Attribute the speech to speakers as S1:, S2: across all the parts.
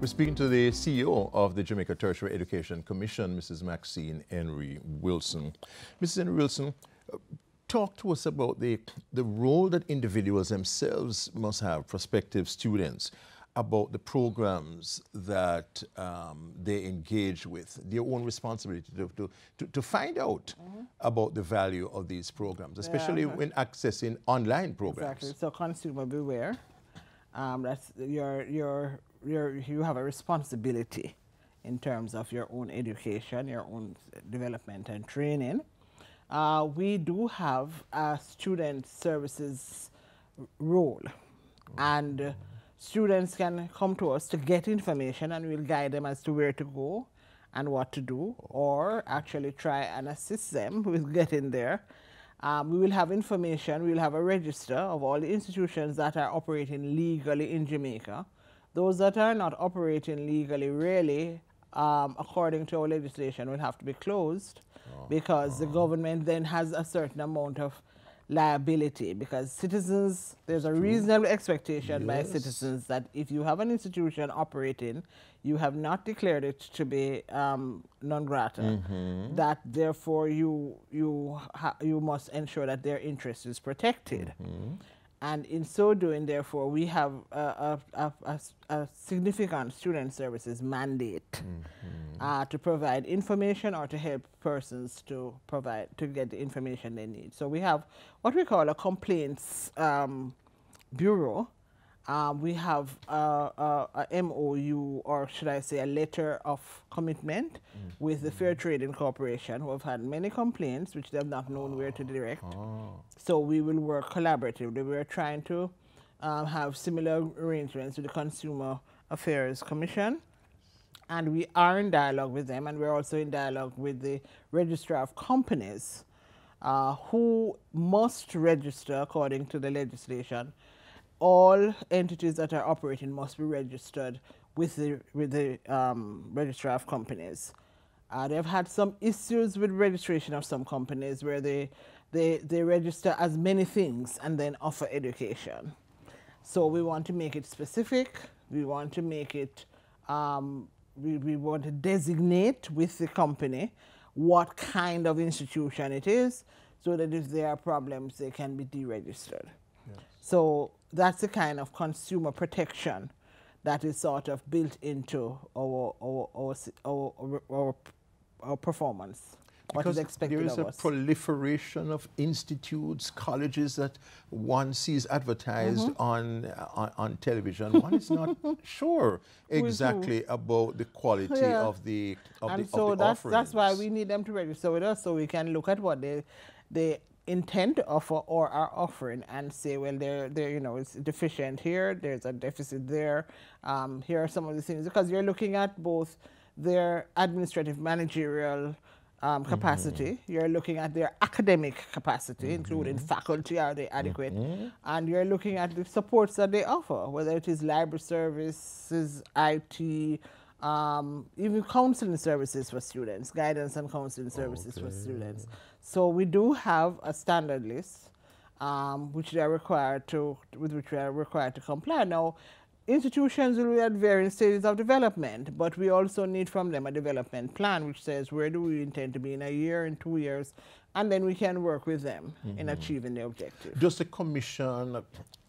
S1: We're speaking to the CEO of the Jamaica Tertiary Education Commission, Mrs. Maxine Henry Wilson. Mrs. Henry Wilson, talk to us about the role that individuals themselves must have, prospective students, about the programs that they engage with, their own responsibility to find out about the value of these programs, especially when accessing online programs.
S2: Exactly. So consumer beware. That's you have a responsibility in terms of your own education, your own development and training. We do have a student services role, and students can come to us to get information, and we'll guide them as to where to go and what to do, or actually try and assist them with getting there. We will have information, we'll have a register of all the institutions that are operating legally in Jamaica. Those that are not operating legally, really, according to our legislation, will have to be closed because the government then has a certain amount of liability, because citizens, there's a reasonable expectation by citizens that if you have an institution operating, you have not declared it to be non grata, that therefore you must ensure that their interest is protected. And in so doing, therefore, we have a significant student services mandate to provide information or to help persons to get the information they need. So we have what we call a complaints bureau. We have a MOU, or should I say a letter of commitment with the Fair Trading Corporation, who have had many complaints which they have not known where to direct. So we will work collaboratively. We are trying to have similar arrangements with the Consumer Affairs Commission, and we are in dialogue with them, and we're also in dialogue with the Registrar of Companies, who must register according to the legislation. All entities that are operating must be registered with the Registrar of Companies. They've had some issues with registration of some companies where they register as many things and then offer education. So we want to make it specific. We want to make it, we want to designate with the company what kind of institution it is, so that if there are problems, they can be deregistered. So that's the kind of consumer protection that is sort of built into our performance. What is expected of us.
S1: There is a proliferation of institutes, colleges that one sees advertised on television. One is not sure exactly about the quality of the offerings.
S2: That's why we need them to register with us, so we can look at what they intend to offer or are offering and say, well, they're it's deficient here, there's a deficit there, here are some of the things, because you're looking at both their administrative managerial capacity, you're looking at their academic capacity, including faculty, are they adequate, and you're looking at the supports that they offer, whether it is library services, IT, even counseling services for students, guidance and counseling services for students. So we do have a standard list with which we are required to comply. Now, institutions will be at varying stages of development, but we also need from them a development plan which says where do we intend to be in a year, in 2 years, and then we can work with them in achieving the objective.
S1: Does the Commission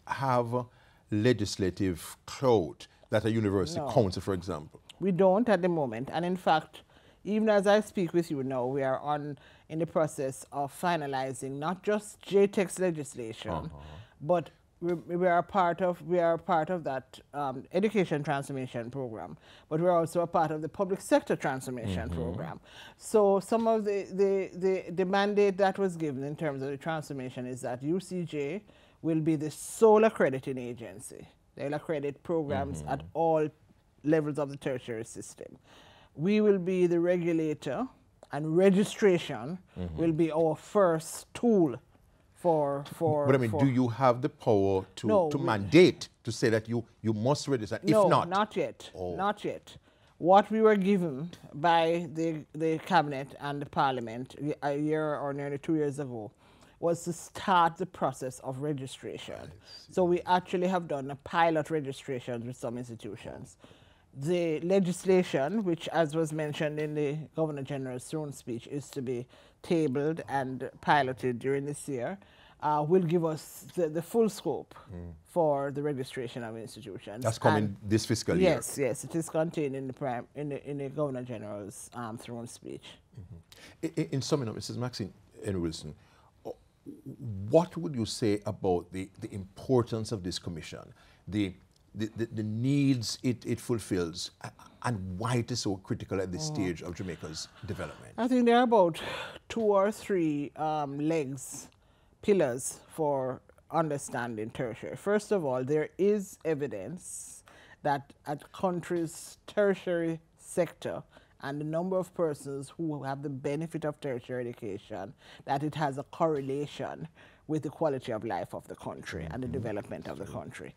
S1: have legislative clout that a university council, for example?
S2: We don't at the moment, and in fact, even as I speak with you now, we are in the process of finalizing not just JTEX legislation, but we are a part of that education transformation program, but we're also a part of the public sector transformation program. So some of the mandate that was given in terms of the transformation is that UCJ will be the sole accrediting agency. They'll accredit programs at all levels of the tertiary system. We will be the regulator, and registration will be our first tool
S1: But I mean, do you have the power to mandate to say that you must register? If
S2: no,
S1: not,
S2: not yet. Not yet. What we were given by the cabinet and the parliament a year or nearly 2 years ago was to start the process of registration. So we actually have done a pilot registration with some institutions. the legislation, which, as was mentioned in the Governor General's throne speech, is to be tabled and piloted during this year, will give us the full scope for the registration of institutions.
S1: That's coming this fiscal year.
S2: Yes, yes, it is contained in the Governor General's throne speech.
S1: In summing up, Mrs. Maxine N. Wilson, what would you say about the importance of this commission, the needs it fulfills, and why it is so critical at this stage of Jamaica's development?
S2: I think there are about 2 or 3 pillars for understanding tertiary. First of all, there is evidence that a country's tertiary sector and the number of persons who have the benefit of tertiary education, that it has a correlation with the quality of life of the country and the development of the country.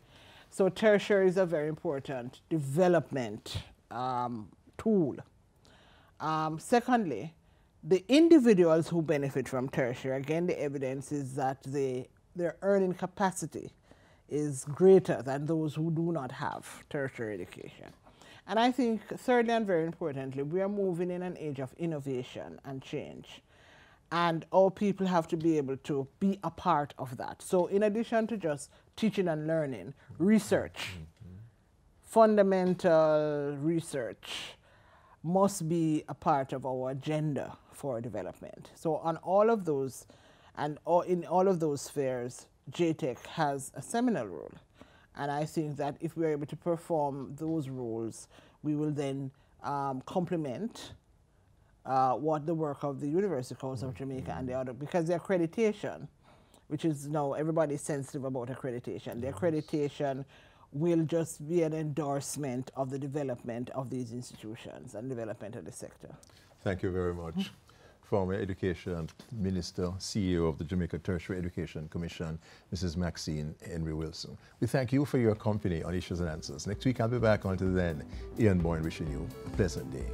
S2: So tertiary is a very important development tool. Secondly, the individuals who benefit from tertiary, again, the evidence is that their earning capacity is greater than those who do not have tertiary education. And I think, thirdly and very importantly, we are moving in an age of innovation and change. And all people have to be able to be a part of that. So in addition to just teaching and learning, research, fundamental research must be a part of our agenda for development. So on all of those, and in all of those spheres, JTech has a seminal role. And I think that if we're able to perform those roles, we will then complement what the work of the University Council of Jamaica and the other, because the accreditation, which is now everybody's sensitive about accreditation, the accreditation will just be an endorsement of the development of these institutions and development of the sector.
S1: Thank you very much. Former Education Minister, CEO of the Jamaica Tertiary Education Commission, Mrs. Maxine Henry Wilson. We thank you for your company on Issues and Answers. Next week I'll be back. Until then, Ian Boyne wishing you a pleasant day.